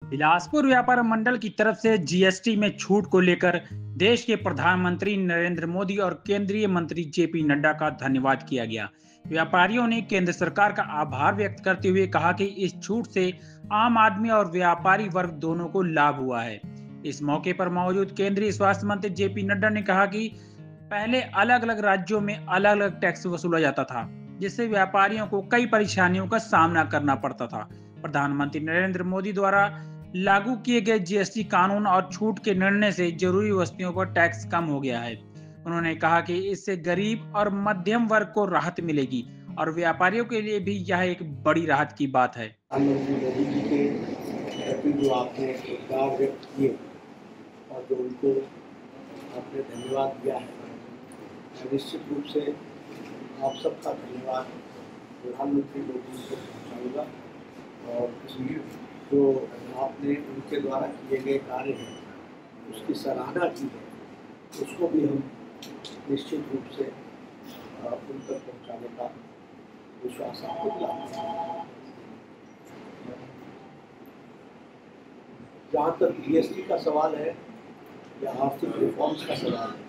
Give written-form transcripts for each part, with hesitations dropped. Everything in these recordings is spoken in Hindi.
बिलासपुर व्यापार मंडल की तरफ से जीएसटी में छूट को लेकर देश के प्रधानमंत्री नरेंद्र मोदी और केंद्रीय मंत्री जेपी नड्डा का धन्यवाद किया गया। व्यापारियों ने केंद्र सरकार का आभार व्यक्त करते हुए कहा कि इस छूट से आम आदमी और व्यापारी वर्ग दोनों को लाभ हुआ है। इस मौके पर मौजूद केंद्रीय स्वास्थ्य मंत्री जेपी नड्डा ने कहा कि पहले अलग अलग राज्यों में अलग अलग टैक्स वसूला जाता था, जिससे व्यापारियों को कई परेशानियों का सामना करना पड़ता था। प्रधानमंत्री नरेंद्र मोदी द्वारा लागू किए गए जीएसटी कानून और छूट के निर्णय से जरूरी वस्तुओं पर टैक्स कम हो गया है। उन्होंने कहा कि इससे गरीब और मध्यम वर्ग को राहत मिलेगी और व्यापारियों के लिए भी यह एक बड़ी राहत की बात है। प्रधानमंत्री मोदी जी के प्रति जो आपने उपकार व्यक्त किए और जो उनको आपने धन्यवाद दिया है, निश्चित रूप से आप सबका धन्यवाद प्रधानमंत्री मोदी जी को पहुँचाऊँगा और जो आपने उनके द्वारा किए गए कार्य हैं उसकी सराहना की है, उसको भी हम निश्चित रूप से उन तक पहुँचाने का विश्वास आपको दिलाते हैं। जहाँ तक जीएसटी का सवाल है या आर्थिक रिफॉर्म्स का सवाल है,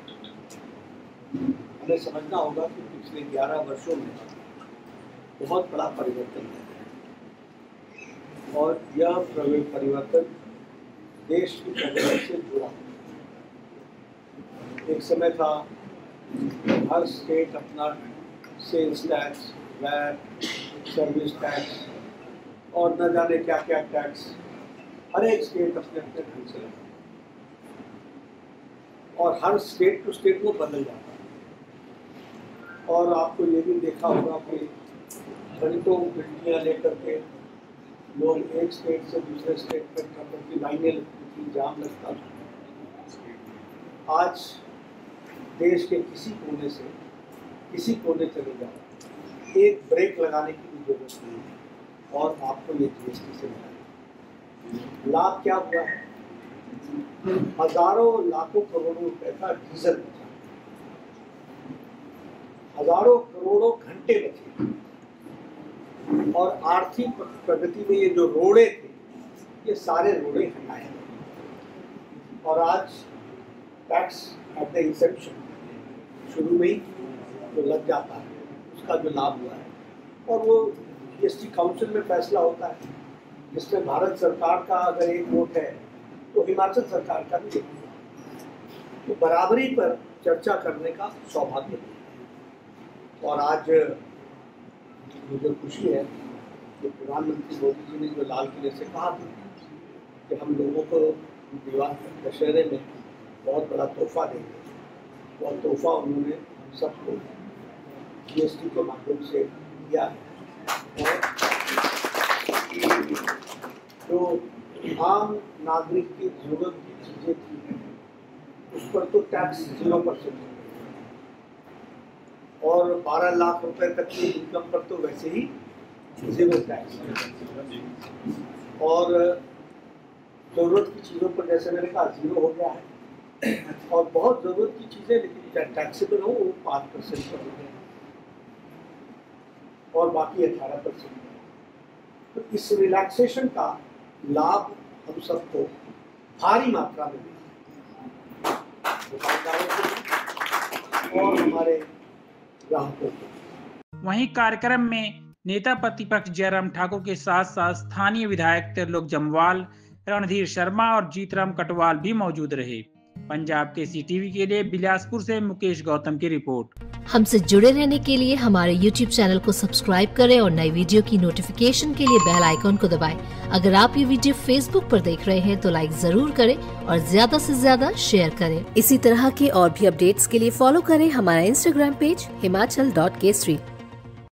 हमें समझना होगा कि पिछले 11 वर्षों में बहुत बड़ा परिवर्तन है और यह परिवर्तन देश की प्रगति से जुड़ा। एक समय था हर स्टेट अपना sales tax, VAT, service tax और न जाने क्या क्या टैक्स हर एक स्टेट अपने अपने ढंग से लगाता और हर स्टेट टू स्टेट वो बदल जाता है। और आपको ये भी देखा होगा कि घंटों घंटियाँ लेकर के लोग एक स्टेट से दूसरे स्टेट तक करने की लाइनें लगती थी, जाम लगता था। आज देश के किसी कोने से किसी कोने चले जाओ, एक ब्रेक लगाने की भी जरूरत नहीं है और आपको ये जीएसटी से मिला। लाभ क्या हुआ है? हजारों लाखों करोड़ों रुपए का डीजल बचा, हजारों करोड़ों घंटे बचे और आर्थिक प्रगति में ये जो रोड़े थे, ये सारे रोड़े हटाए और आज टैक्स एट द इंसेप्शन शुरू में ही जो लग जाता है उसका जो लाभ हुआ है। और वो जीएसटी काउंसिल में फैसला होता है जिसमें भारत सरकार का अगर एक वोट है तो हिमाचल सरकार का भी एक वोट, तो बराबरी पर चर्चा करने का सौभाग्य है। और आज मुझे खुशी है कि प्रधानमंत्री मोदी जी ने जो लाल किले से कहा था कि हम लोगों को दशहरे में बहुत बड़ा तोहफा देंगे, वह तोहफा उन्होंने हम सबको जीएसटी के माध्यम से दिया है। जो आम नागरिक की जरूरत की चीज़ें थी उस पर तो टैक्स 0% और 12 लाख रुपए तक की इनकम पर तो वैसे ही 0 टैक्स और ज़रूरत की चीज़ों पर जैसे मैंने कहा 0 हो गया है और बहुत ज़रूरत की चीज़ें लेकिन टैक्सेबल हो वो 5% पर हो गया और बाकी 18%। तो इस रिलैक्सेशन का लाभ हम सबको भारी मात्रा में मिला, दुकानदारों को और हमारे ग्राहकों को। वहीं कार्यक्रम में नेता प्रतिपक्ष जयराम ठाकुर के साथ साथ स्थानीय विधायक त्रिलोक जम्वाल, रणधीर शर्मा और जीतराम कटवाल भी मौजूद रहे। पंजाब केसरी टीवी के लिए बिलासपुर से मुकेश गौतम की रिपोर्ट। हमसे जुड़े रहने के लिए हमारे YouTube चैनल को सब्सक्राइब करें और नई वीडियो की नोटिफिकेशन के लिए बेल आइकॉन को दबाएं। अगर आप ये वीडियो Facebook पर देख रहे हैं तो लाइक जरूर करें और ज्यादा से ज्यादा शेयर करें। इसी तरह के और भी अपडेट्स के लिए फॉलो करें हमारा Instagram पेज himachal.kesri।